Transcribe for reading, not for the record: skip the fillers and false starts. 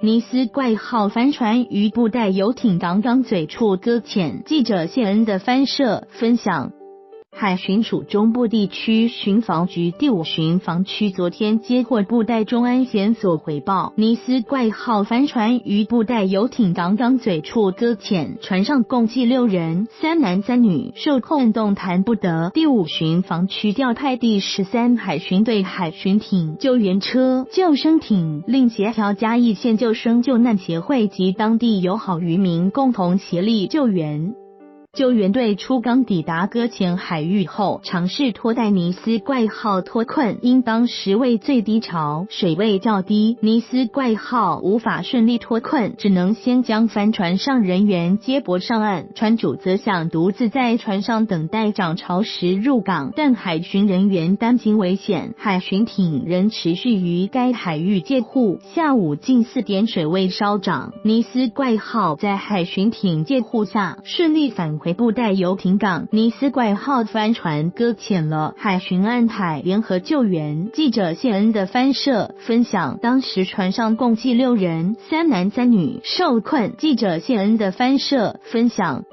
尼斯怪号帆船与布袋游艇刚刚嘴处搁浅。记者谢恩的翻摄分享。海巡署中部地区巡防局第5巡防区昨天接获布袋中安检所回报，尼斯怪号帆船与布袋游艇刚刚嘴处搁浅，船上共计6人，3男3女，受控动弹不得。第5巡防区调派第13海巡队海巡艇、救援车、救生艇，另协调嘉义县救生救难协会及当地友好渔民共同协力救援。救援队出港抵达搁浅海域后，尝试拖带尼斯怪号脱困，因当时为最低潮，水位较低，尼斯怪号无法顺利脱困，只能先将帆船上人员接驳上岸，船主则想独自在船上等待涨潮时入港，但海巡人员担心危险，海巡艇仍持续于该海域借护。下午近4点水位稍涨，尼斯怪号在海巡艇借护下顺利返回布袋游艇港，尼斯怪号帆船搁浅了，海巡岸海联合救援。记者谢恩的翻摄分享，当时船上共计6人，3男3女受困。记者谢恩的翻摄分享。